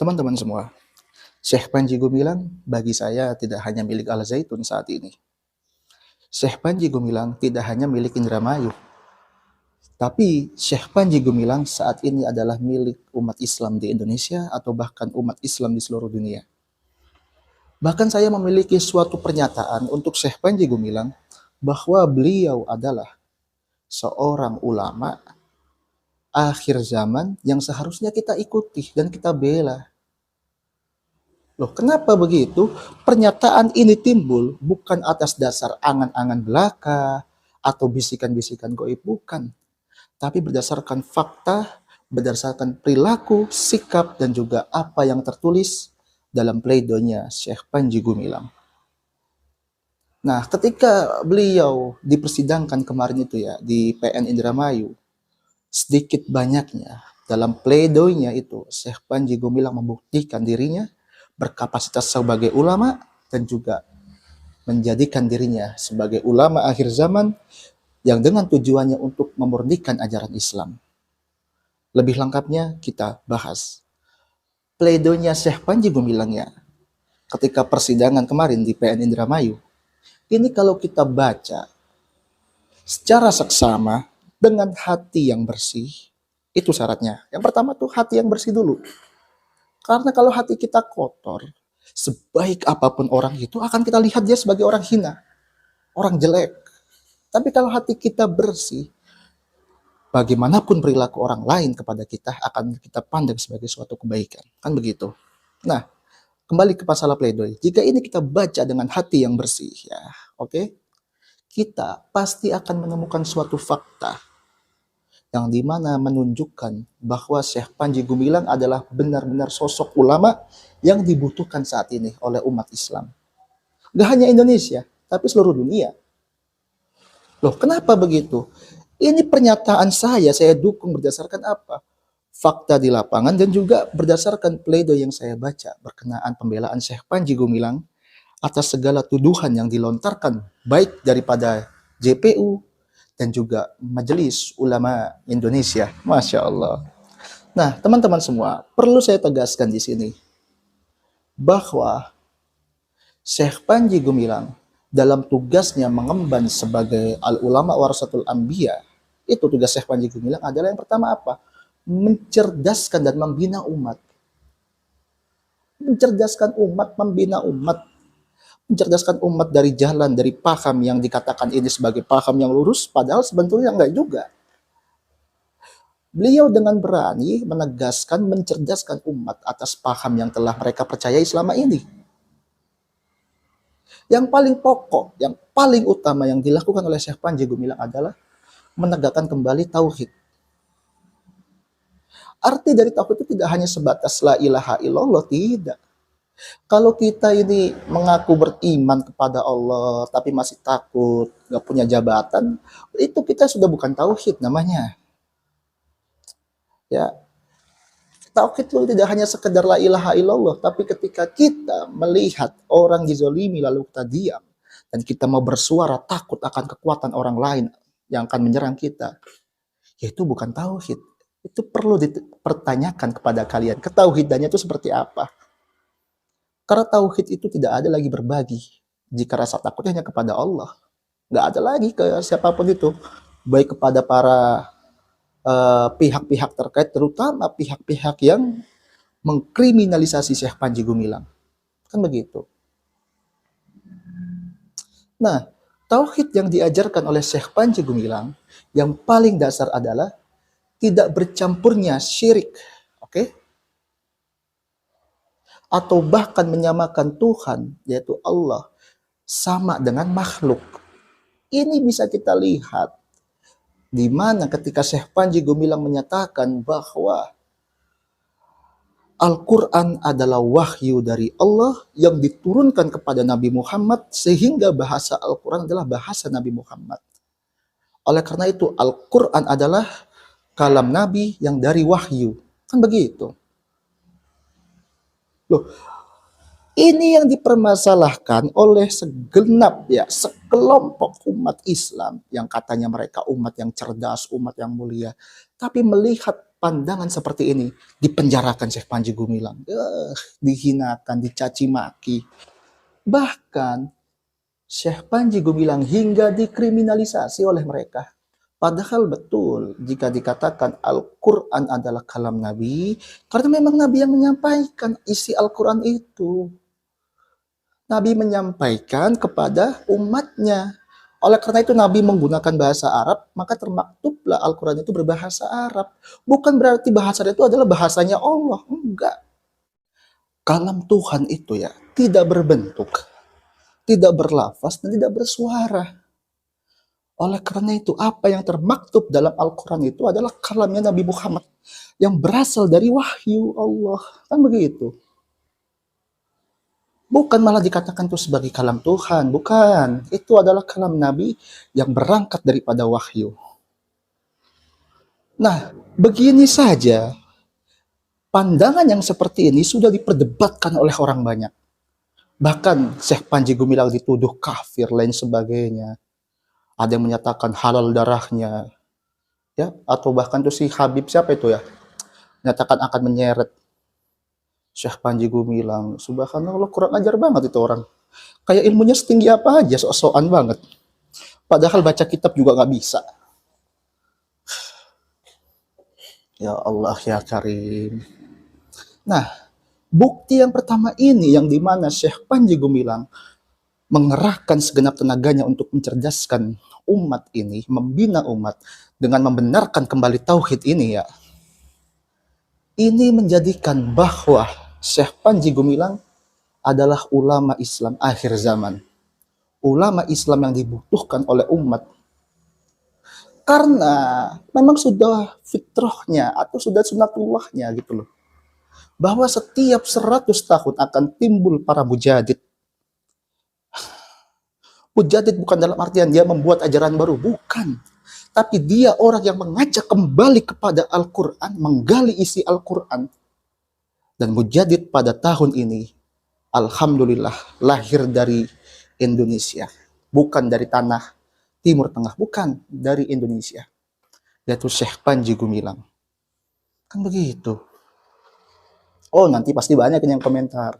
Teman-teman semua, Syekh Panji Gumilang bagi saya tidak hanya milik Al Zaitun saat ini. Syekh Panji Gumilang tidak hanya milik Indramayu, tapi Syekh Panji Gumilang saat ini adalah milik umat Islam di Indonesia atau bahkan umat Islam di seluruh dunia. Bahkan saya memiliki suatu pernyataan untuk Syekh Panji Gumilang bahwa beliau adalah seorang ulama akhir zaman yang seharusnya kita ikuti dan kita bela. Loh, kenapa begitu? Pernyataan ini timbul bukan atas dasar angan-angan belaka atau bisikan-bisikan goib, bukan. Tapi berdasarkan fakta, berdasarkan perilaku, sikap, dan juga apa yang tertulis dalam pleidonya Syekh Panji Gumilang. Nah, ketika beliau dipersidangkan kemarin itu ya, di PN Indramayu, sedikit banyaknya dalam pleidoinya itu, Syekh Panji Gumilang membuktikan dirinya berkapasitas sebagai ulama dan juga menjadikan dirinya sebagai ulama akhir zaman yang dengan tujuannya untuk memurnikan ajaran Islam. Lebih lengkapnya kita bahas. Pleidoinya Syekh Panji Gumilang ya, ketika persidangan kemarin di PN Indramayu, ini kalau kita baca secara seksama dengan hati yang bersih, itu syaratnya. Yang pertama tuh hati yang bersih dulu. Karena kalau hati kita kotor, sebaik apapun orang itu akan kita lihat dia sebagai orang hina, orang jelek. Tapi kalau hati kita bersih, bagaimanapun perilaku orang lain kepada kita akan kita pandang sebagai suatu kebaikan. Kan begitu. Nah, kembali ke masalah pledoi. Jika ini kita baca dengan hati yang bersih, ya, oke, kita pasti akan menemukan suatu fakta yang dimana menunjukkan bahwa Syekh Panji Gumilang adalah benar-benar sosok ulama yang dibutuhkan saat ini oleh umat Islam. Gak hanya Indonesia, tapi seluruh dunia. Loh, kenapa begitu? Ini pernyataan saya dukung berdasarkan apa? Fakta di lapangan dan juga berdasarkan pledoi yang saya baca berkenaan pembelaan Syekh Panji Gumilang atas segala tuduhan yang dilontarkan baik daripada JPU dan juga Majelis Ulama Indonesia. Masya Allah. Nah, teman-teman semua, perlu saya tegaskan di sini bahwa Syekh Panji Gumilang dalam tugasnya mengemban sebagai al-ulama warasatul anbiya, itu tugas Syekh Panji Gumilang adalah yang pertama apa? Mencerdaskan dan membina umat. Mencerdaskan umat, membina umat. Mencerdaskan umat dari jalan, dari paham yang dikatakan ini sebagai paham yang lurus, padahal sebetulnya enggak juga. Beliau dengan berani menegaskan, mencerdaskan umat atas paham yang telah mereka percayai selama ini. Yang paling pokok, yang paling utama yang dilakukan oleh Syekh Panji Gumilang adalah menegakkan kembali tauhid. Arti dari tauhid itu tidak hanya sebatas la ilaha illallah, tidak. Kalau kita ini mengaku beriman kepada Allah tapi masih takut, nggak punya jabatan, itu kita sudah bukan tauhid namanya. Ya, tauhid itu tidak hanya sekedar la ilaha illallah, tapi ketika kita melihat orang dizolimi lalu kita diam dan kita mau bersuara takut akan kekuatan orang lain yang akan menyerang kita, yaitu bukan tauhid. Itu perlu dipertanyakan kepada kalian, ketauhidannya itu seperti apa? Karena tauhid itu tidak ada lagi berbagi jika rasa takutnya hanya kepada Allah. Nggak ada lagi ke siapapun itu. Baik kepada para pihak-pihak terkait, terutama pihak-pihak yang mengkriminalisasi Syekh Panji Gumilang. Kan begitu. Nah, tauhid yang diajarkan oleh Syekh Panji Gumilang yang paling dasar adalah tidak bercampurnya syirik. Oke? Atau bahkan menyamakan Tuhan, yaitu Allah, sama dengan makhluk. Ini bisa kita lihat di mana ketika Syekh Panji Gumilang menyatakan bahwa Al-Quran adalah wahyu dari Allah yang diturunkan kepada Nabi Muhammad, sehingga bahasa Al-Quran adalah bahasa Nabi Muhammad. Oleh karena itu, Al-Quran adalah kalam Nabi yang dari wahyu. Kan begitu. Loh, ini yang dipermasalahkan oleh segenap ya, sekelompok umat Islam yang katanya mereka umat yang cerdas, umat yang mulia. Tapi melihat pandangan seperti ini, dipenjarakan Syekh Panji Gumilang, dihinakan, dicaci maki. Bahkan Syekh Panji Gumilang hingga dikriminalisasi oleh mereka. Padahal betul jika dikatakan Al-Quran adalah kalam Nabi, karena memang Nabi yang menyampaikan isi Al-Quran itu. Nabi menyampaikan kepada umatnya. Oleh karena itu Nabi menggunakan bahasa Arab, maka termaktublah Al-Quran itu berbahasa Arab. Bukan berarti bahasa itu adalah bahasanya Allah. Enggak. Kalam Tuhan itu ya tidak berbentuk, tidak berlafaz, dan tidak bersuara. Oleh karena itu, apa yang termaktub dalam Al-Quran itu adalah kalamnya Nabi Muhammad yang berasal dari wahyu Allah. Kan begitu. Bukan malah dikatakan itu sebagai kalam Tuhan. Bukan. Itu adalah kalam Nabi yang berangkat daripada wahyu. Nah, begini saja. Pandangan yang seperti ini sudah diperdebatkan oleh orang banyak. Bahkan Syekh Panji Gumilang dituduh kafir, lain sebagainya. Ada yang menyatakan halal darahnya, ya, atau bahkan tuh si Habib siapa itu ya, menyatakan akan menyeret Syekh Panji Gumilang. Subhanallah, kurang ajar banget itu orang. Kayak ilmunya setinggi apa aja, sok-sokan banget. Padahal baca kitab juga nggak bisa. Ya Allah ya Karim. Nah, bukti yang pertama ini yang dimana Syekh Panji Gumilang mengerahkan segenap tenaganya untuk mencerdaskan umat ini, membina umat dengan membenarkan kembali tauhid ini ya. Ini menjadikan bahwa Syekh Panji Gumilang adalah ulama Islam akhir zaman. Ulama Islam yang dibutuhkan oleh umat. Karena memang sudah fitrahnya atau sudah sunatullahnya gitu loh. Bahwa setiap 100 tahun akan timbul para mujadid. Mujadid bukan dalam artian dia membuat ajaran baru, bukan. Tapi dia orang yang mengajak kembali kepada Al-Quran, menggali isi Al-Quran. Dan mujadid pada tahun ini, alhamdulillah, lahir dari Indonesia. Bukan dari tanah Timur Tengah, bukan, dari Indonesia. Yaitu Syekh Panji Gumilang. Kan begitu. Oh, nanti pasti banyak yang komentar.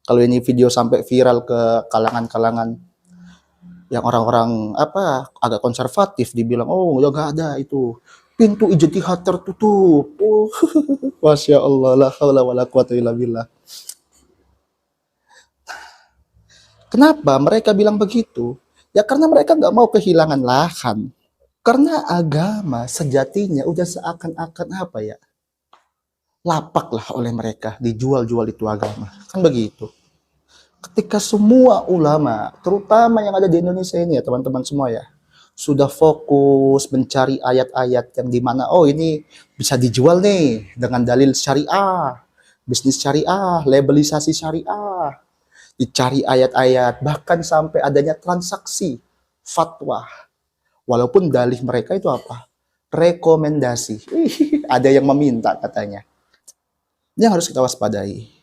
Kalau ini video sampai viral ke kalangan-kalangan yang orang-orang agak konservatif, dibilang oh ya gak ada itu, pintu ijtihad tertutup. Oh, masya Allah, la haula wala quwata illa billah. Kenapa mereka bilang begitu? Ya karena mereka nggak mau kehilangan lahan. Karena agama sejatinya udah seakan-akan lapak lah oleh mereka, dijual-jual itu agama. Kan begitu. Ketika semua ulama, terutama yang ada di Indonesia ini ya teman-teman semua ya, sudah fokus mencari ayat-ayat yang dimana, oh ini bisa dijual nih dengan dalil syariah, bisnis syariah, labelisasi syariah, dicari ayat-ayat, bahkan sampai adanya transaksi, fatwa. Walaupun dalih mereka itu apa? Rekomendasi. Ada yang meminta katanya. Ini yang harus kita waspadai.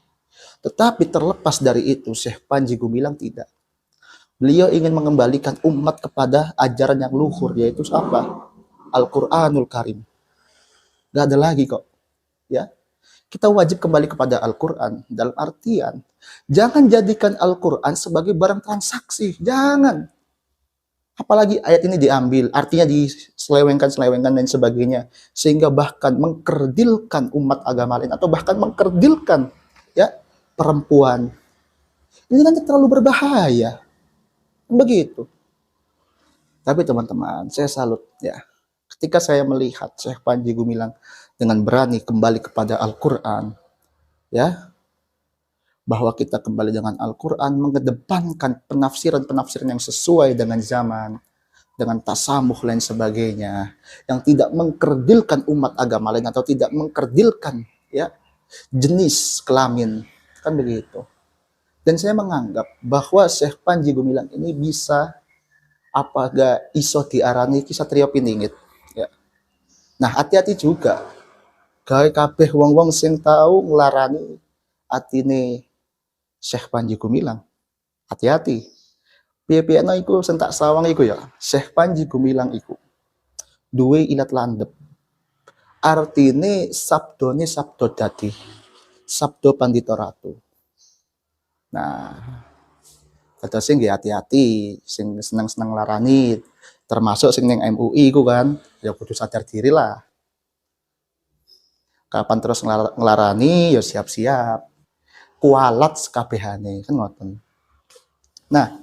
Tetapi terlepas dari itu, Syekh Panji Gumilang tidak. Beliau ingin mengembalikan umat kepada ajaran yang luhur, yaitu apa? Al-Quranul Karim. Gak ada lagi kok. Ya, kita wajib kembali kepada Al-Quran. Dalam artian, jangan jadikan Al-Quran sebagai barang transaksi. Jangan. Apalagi ayat ini diambil, artinya diselewengkan dan sebagainya. Sehingga bahkan mengkerdilkan umat agama lain, atau bahkan mengkerdilkan ya perempuan. Ini nanti terlalu berbahaya. Begitu. Tapi teman-teman, saya salut ya. Ketika saya melihat Syekh Panji Gumilang dengan berani kembali kepada Al-Quran, ya, bahwa kita kembali dengan Al-Quran, mengedepankan penafsiran-penafsiran yang sesuai dengan zaman, dengan tasamuh lain sebagainya, yang tidak mengkerdilkan umat agama lain atau tidak mengkerdilkan ya jenis kelamin. Kan begitu. Dan saya menganggap bahwa Syekh Panji Gumilang ini bisa iso diarani kisah trio piningit ya. Nah, hati-hati juga gawe kabeh wong-wong sing tahu nglarani atine Syekh Panji Gumilang. Hati-hati. Piye-piyena iku sentak sawang iku ya. Syekh Panji Gumilang iku duwe ilat landep. artine sabdone sabdo dadi, sabdo pandito ratu. Nah, terus sing hati-hati, sing seneng-seneng larani, termasuk sing ning MUI ku kan, ya kudu sadar diri lah. Kapan terus ngelarani, ya siap-siap. Kualat sekabehane, kan ngoten. Nah,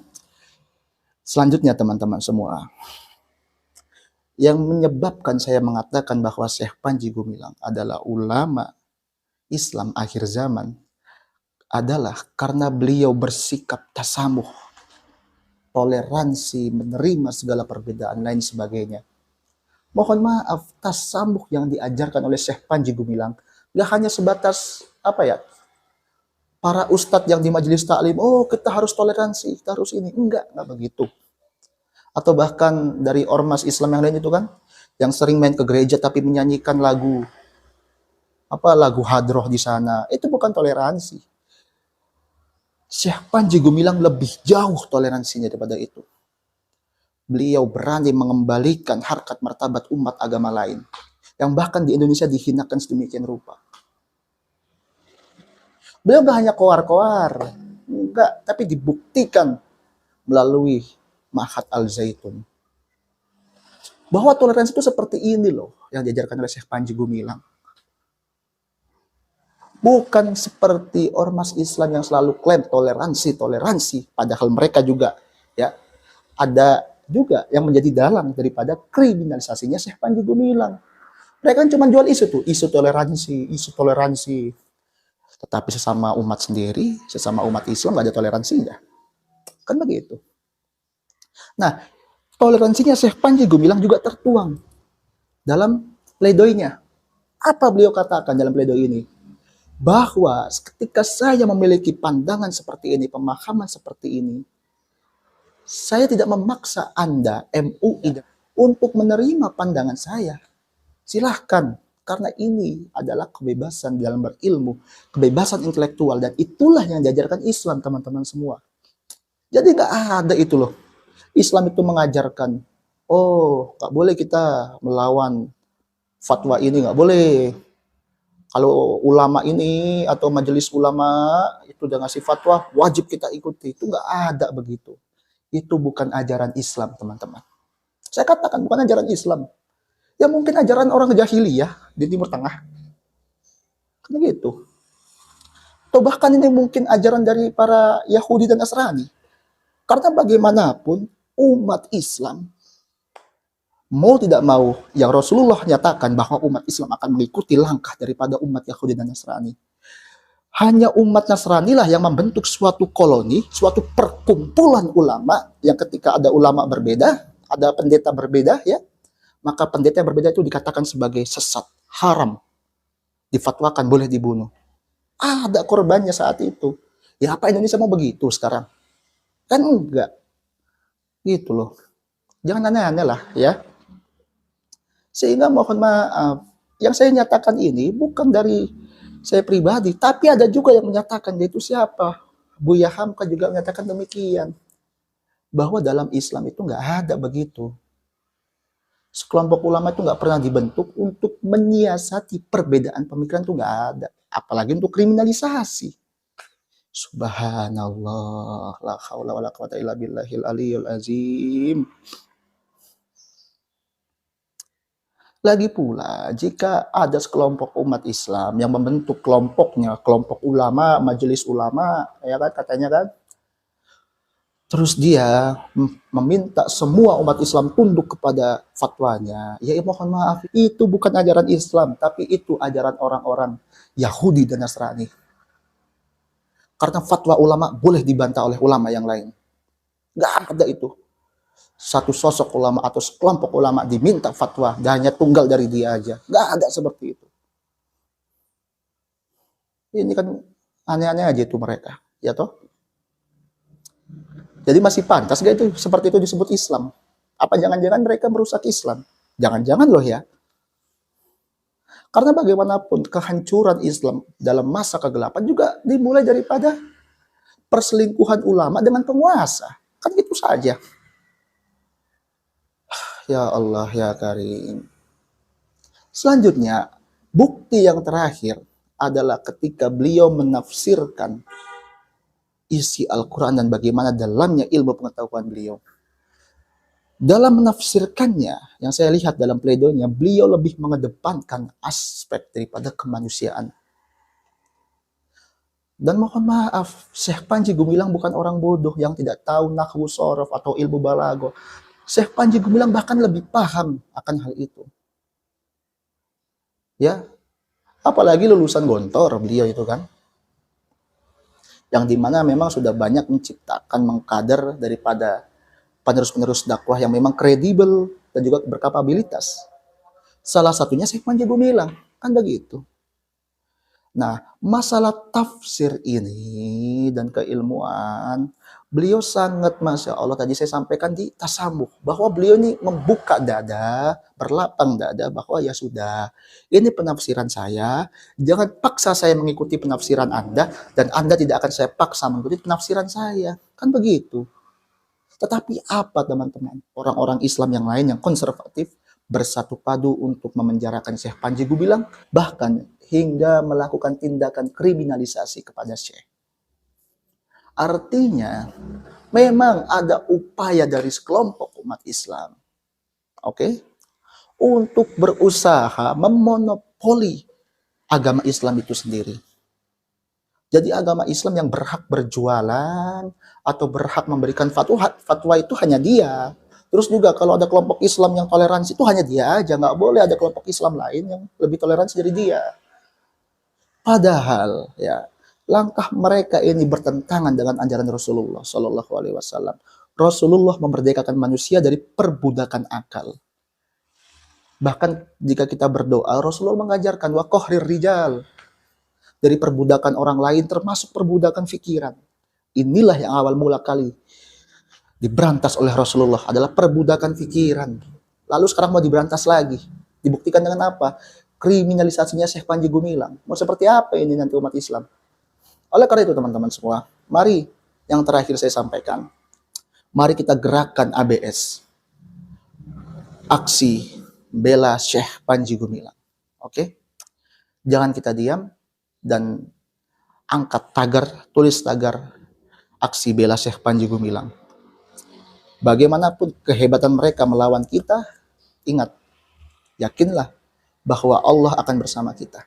selanjutnya teman-teman semua, yang menyebabkan saya mengatakan bahwa Syekh Panji Gumilang adalah ulama Islam akhir zaman adalah karena beliau bersikap tasamuh, toleransi, menerima segala perbedaan lain sebagainya. Mohon maaf, tasamuh yang diajarkan oleh Syekh Panji Gumilang gak hanya sebatas para ustadz yang di majelis taklim, oh kita harus toleransi, kita harus ini. Enggak begitu. Atau bahkan dari ormas Islam yang lain itu kan, yang sering main ke gereja tapi menyanyikan lagu hadroh di sana, itu bukan toleransi. Syekh Panji Gumilang lebih jauh toleransinya daripada itu. Beliau berani mengembalikan harkat martabat umat agama lain, yang bahkan di Indonesia dihinakan sedemikian rupa. Beliau gak hanya koar-koar, enggak, tapi dibuktikan melalui Ma'had Al-Zaitun. Bahwa toleransi itu seperti ini loh, yang diajarkan oleh Syekh Panji Gumilang. Bukan seperti ormas Islam yang selalu klaim toleransi, padahal mereka juga ya ada juga yang menjadi dalang daripada kriminalisasinya Syekh Panji Gumilang. Mereka kan cuma jual isu toleransi. Tetapi sesama umat sendiri, sesama umat Islam gak ada toleransinya. Kan begitu. Nah, toleransinya Syekh Panji Gumilang juga tertuang dalam pledoinya. Apa beliau katakan dalam pledoi ini? Bahwa ketika saya memiliki pandangan seperti ini, pemahaman seperti ini, saya tidak memaksa Anda, MUI, untuk menerima pandangan saya. Silahkan, karena ini adalah kebebasan dalam berilmu, kebebasan intelektual, dan itulah yang diajarkan Islam, teman-teman semua. Jadi gak ada itu loh. Islam itu mengajarkan, oh gak boleh kita melawan fatwa ini, gak boleh. Kalau ulama ini atau majelis ulama itu udah ngasih fatwa, wajib kita ikuti. Itu nggak ada begitu. Itu bukan ajaran Islam, teman-teman. Saya katakan bukan ajaran Islam. Ya mungkin ajaran orang jahiliyah di Timur Tengah. Kan gitu. Atau bahkan ini mungkin ajaran dari para Yahudi dan Nasrani. Karena bagaimanapun umat Islam mau tidak mau, yang Rasulullah nyatakan bahwa umat Islam akan mengikuti langkah daripada umat Yahudi dan Nasrani. Hanya umat Nasrani lah yang membentuk suatu koloni, suatu perkumpulan ulama, yang ketika ada ulama berbeda, ada pendeta berbeda, ya, maka pendeta yang berbeda itu dikatakan sebagai sesat, haram, difatwakan boleh dibunuh. Ada korbannya saat itu. Ya apa Indonesia mau begitu sekarang? Kan enggak. Gitu loh. Jangan aneh-aneh lah, ya. Sehingga mohon maaf, yang saya nyatakan ini bukan dari saya pribadi, tapi ada juga yang menyatakan, yaitu siapa? Buya Hamka juga menyatakan demikian. Bahwa dalam Islam itu nggak ada begitu. Sekelompok ulama itu nggak pernah dibentuk untuk menyiasati perbedaan pemikiran, itu nggak ada. Apalagi untuk kriminalisasi. Subhanallah, la haula wala quwata illa billahil aliyul azim. Lagi pula, jika ada sekelompok umat Islam yang membentuk kelompoknya, kelompok ulama, majelis ulama, ya kan katanya kan, terus dia meminta semua umat Islam tunduk kepada fatwanya, ya mohon maaf, itu bukan ajaran Islam, tapi itu ajaran orang-orang Yahudi dan Nasrani. Karena fatwa ulama boleh dibantah oleh ulama yang lain. Gak ada itu. Satu sosok ulama atau sekelompok ulama diminta fatwa dan hanya tunggal dari dia aja. Nggak ada seperti itu. Ini kan aneh-aneh aja itu mereka, ya toh? Jadi masih pantas gak itu seperti itu disebut Islam? Apa jangan-jangan mereka merusak Islam? Jangan-jangan loh ya. Karena bagaimanapun kehancuran Islam dalam masa kegelapan juga dimulai daripada perselingkuhan ulama dengan penguasa. Kan gitu saja. Ya Allah, ya Karim. Selanjutnya, bukti yang terakhir adalah ketika beliau menafsirkan isi Al-Quran dan bagaimana dalamnya ilmu pengetahuan beliau. Dalam menafsirkannya, yang saya lihat dalam pledoinya, beliau lebih mengedepankan aspek daripada kemanusiaan. Dan mohon maaf, Syekh Panji Gumilang bukan orang bodoh yang tidak tahu nahwu sorof atau ilmu balago. Syekh Panji Gumilang bahkan lebih paham akan hal itu. Ya, apalagi lulusan Gontor beliau itu kan. Yang dimana memang sudah banyak menciptakan, mengkader daripada penerus-penerus dakwah yang memang kredibel dan juga berkapabilitas. Salah satunya Syekh Panji Gumilang, kan begitu. Nah, masalah tafsir ini dan keilmuan, beliau sangat, Masya Allah, tadi saya sampaikan di tasamuh, bahwa beliau ini membuka dada, berlapang dada, bahwa ya sudah, ini penafsiran saya, jangan paksa saya mengikuti penafsiran Anda, dan Anda tidak akan saya paksa mengikuti penafsiran saya. Kan begitu. Tetapi apa teman-teman? Orang-orang Islam yang lain yang konservatif bersatu padu untuk memenjarakan Syekh Panji Gumilang, bahkan hingga melakukan tindakan kriminalisasi kepada Syekh. Artinya, memang ada upaya dari sekelompok umat Islam, oke, untuk berusaha memonopoli agama Islam itu sendiri. Jadi agama Islam yang berhak berjualan atau berhak memberikan fatwa itu hanya dia. Terus juga kalau ada kelompok Islam yang toleransi itu hanya dia aja, nggak boleh ada kelompok Islam lain yang lebih toleransi dari dia. Padahal ya langkah mereka ini bertentangan dengan ajaran Rasulullah Shallallahu Alaihi Wasallam. Rasulullah memerdekakan manusia dari perbudakan akal. Bahkan jika kita berdoa, Rasulullah mengajarkan waqahrir rijal, dari perbudakan orang lain termasuk perbudakan fikiran. Inilah yang awal mula kali diberantas oleh Rasulullah adalah perbudakan fikiran. Lalu sekarang mau diberantas lagi. Dibuktikan dengan apa? Kriminalisasinya Syekh Panji Gumilang. Mau seperti apa ini nanti umat Islam? Oleh karena itu teman-teman semua, mari yang terakhir saya sampaikan, mari kita gerakan ABS. Aksi bela Syekh Panji Gumilang. Oke? Jangan kita diam dan angkat tagar, tulis tagar aksi bela Syekh Panji Gumilang. Bagaimanapun kehebatan mereka melawan kita, ingat, yakinlah bahwa Allah akan bersama kita.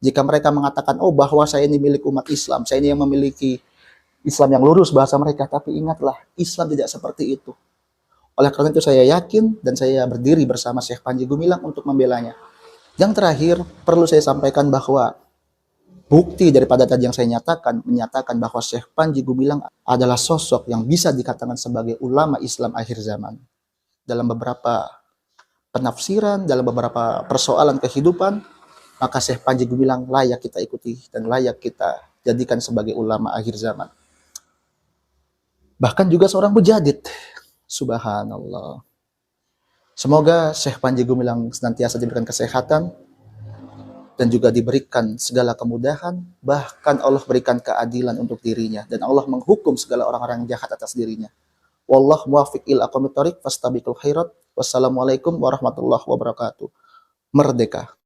Jika mereka mengatakan, oh bahwa saya ini milik umat Islam, saya ini yang memiliki Islam yang lurus bahasa mereka, tapi ingatlah, Islam tidak seperti itu. Oleh karena itu saya yakin dan saya berdiri bersama Syekh Panji Gumilang untuk membelanya. Yang terakhir, perlu saya sampaikan bahwa bukti daripada tadi yang saya nyatakan, menyatakan bahwa Syekh Panji Gumilang adalah sosok yang bisa dikatakan sebagai ulama Islam akhir zaman. Dalam beberapa penafsiran, dalam beberapa persoalan kehidupan, maka Syekh Panji Gumilang layak kita ikuti dan layak kita jadikan sebagai ulama akhir zaman. Bahkan juga seorang mujadid. Subhanallah. Semoga Syekh Panji Gumilang senantiasa diberikan kesehatan dan juga diberikan segala kemudahan, bahkan Allah berikan keadilan untuk dirinya dan Allah menghukum segala orang-orang yang jahat atas dirinya. Wallahu muwaffiq ila aqwamit thoriq fastabiqul khairat. Wassalamualaikum warahmatullahi wabarakatuh. Merdeka.